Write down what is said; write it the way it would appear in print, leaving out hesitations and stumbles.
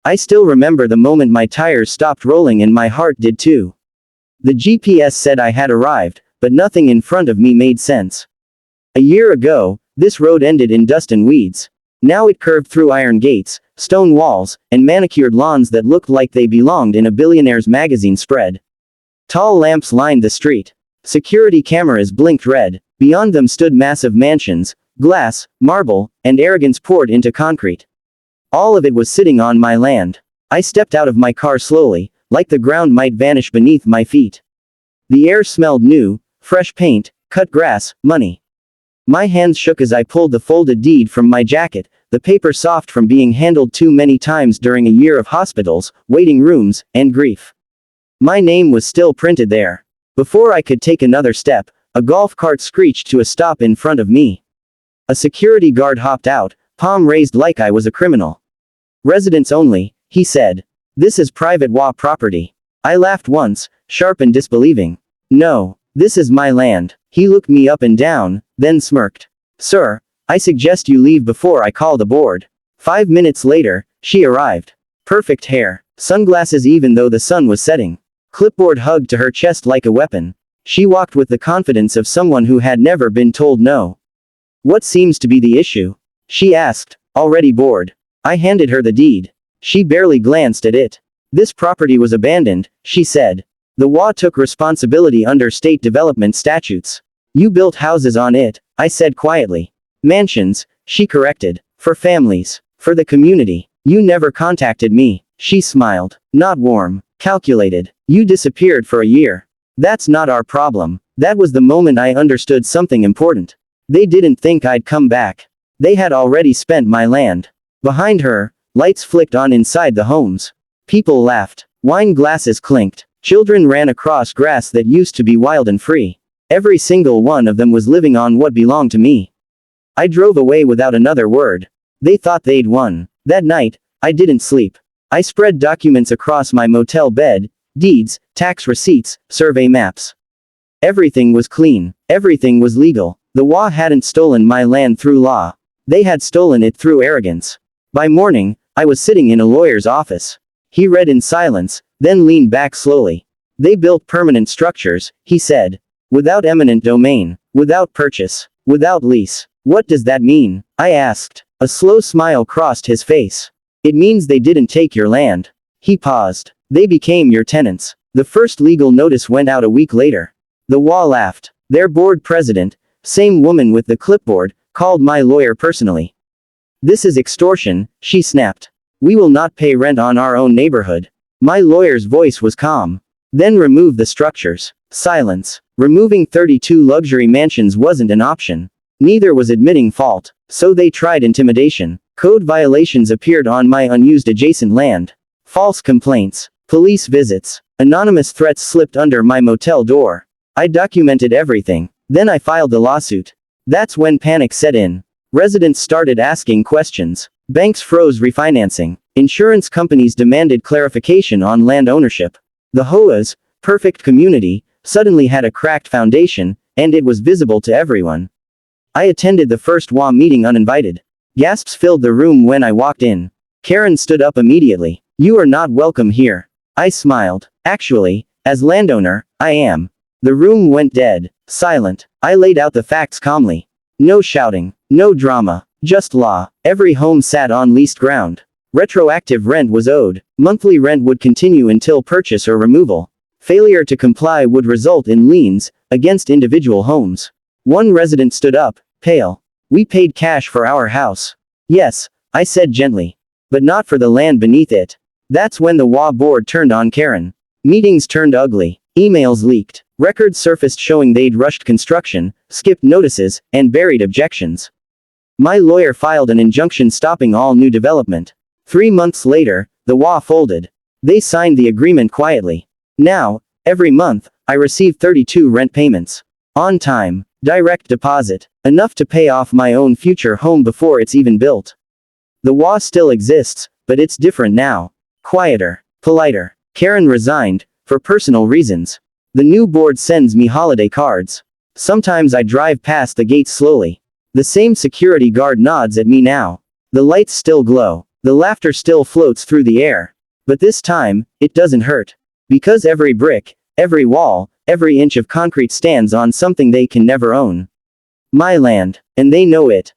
I still remember the moment my tires stopped rolling and my heart did too. The GPS said I had arrived, but nothing in front of me made sense. A year ago, this road ended in dust and weeds. Now it curved through iron gates, stone walls, and manicured lawns that looked like they belonged in a billionaire's magazine spread. Tall lamps lined the street. Security cameras blinked red. Beyond them stood massive mansions, glass, marble, and arrogance poured into concrete. All of it was sitting on my land. I stepped out of my car slowly, like the ground might vanish beneath my feet. The air smelled new, fresh paint, cut grass, money. My hands shook as I pulled the folded deed from my jacket, the paper soft from being handled too many times during a year of hospitals, waiting rooms, and grief. My name was still printed there. Before I could take another step, a golf cart screeched to a stop in front of me. A security guard hopped out, palm raised like I was a criminal. "Residents only," he said. "This is private HOA property." I laughed once, sharp and disbelieving. "No, this is my land." He looked me up and down, then smirked. "Sir, I suggest you leave before I call the board." 5 minutes later, she arrived. Perfect hair, sunglasses even though the sun was setting. Clipboard hugged to her chest like a weapon. She walked with the confidence of someone who had never been told no. "What seems to be the issue?" she asked, already bored. I handed her the deed. She barely glanced at it. "This property was abandoned," she said. "The HOA took responsibility under state development statutes. You built houses on it," I said quietly. "Mansions," she corrected. "For families. For the community. You never contacted me." She smiled. "Not warm. Calculated. You disappeared for a year. That's not our problem." That was the moment I understood something important. They didn't think I'd come back. They had already spent my land. Behind her, lights flicked on inside the homes. People laughed. Wine glasses clinked. Children ran across grass that used to be wild and free. Every single one of them was living on what belonged to me. I drove away without another word. They thought they'd won. That night, I didn't sleep. I spread documents across my motel bed, deeds, tax receipts, survey maps. Everything was clean. Everything was legal. The HOA hadn't stolen my land through law. They had stolen it through arrogance. By morning, I was sitting in a lawyer's office. He read in silence, then leaned back slowly. "They built permanent structures," he said. "Without eminent domain. Without purchase. Without lease." "What does that mean?" I asked. A slow smile crossed his face. "It means they didn't take your land." He paused. "They became your tenants." The first legal notice went out a week later. The HOA laughed. Their board president, same woman with the clipboard, called my lawyer personally. "This is extortion," she snapped. "We will not pay rent on our own neighborhood." My lawyer's voice was calm. "Then remove the structures." Silence. Removing 32 luxury mansions wasn't an option. Neither was admitting fault. So they tried intimidation. Code violations appeared on my unused adjacent land. False complaints. Police visits. Anonymous threats slipped under my motel door. I documented everything. Then I filed the lawsuit. That's when panic set in. Residents started asking questions. Banks froze refinancing. Insurance companies demanded clarification on land ownership. The HOA's perfect community suddenly had a cracked foundation, and it was visible to everyone. I attended the first HOA meeting uninvited. Gasps filled the room when I walked in. Karen stood up immediately. "You are not welcome here." I smiled. "Actually, as landowner, I am." The room went dead. Silent. I laid out the facts calmly. No shouting. No drama. Just law. Every home sat on leased ground. Retroactive rent was owed. Monthly rent would continue until purchase or removal. Failure to comply would result in liens against individual homes. One resident stood up, pale. "We paid cash for our house." "Yes," I said gently. "But not for the land beneath it." That's when the HOA board turned on Karen. Meetings turned ugly. Emails leaked. Records surfaced showing they'd rushed construction, skipped notices, and buried objections. My lawyer filed an injunction stopping all new development. 3 months later, the HOA folded. They signed the agreement quietly. Now, every month, I receive 32 rent payments. On time. Direct deposit. Enough to pay off my own future home before it's even built. The HOA still exists, but it's different now. Quieter. Politer. Karen resigned, for personal reasons. The new board sends me holiday cards. Sometimes I drive past the gates slowly. The same security guard nods at me now. The lights still glow. The laughter still floats through the air. But this time, it doesn't hurt. Because every brick, every wall, every inch of concrete stands on something they can never own. My land. And they know it.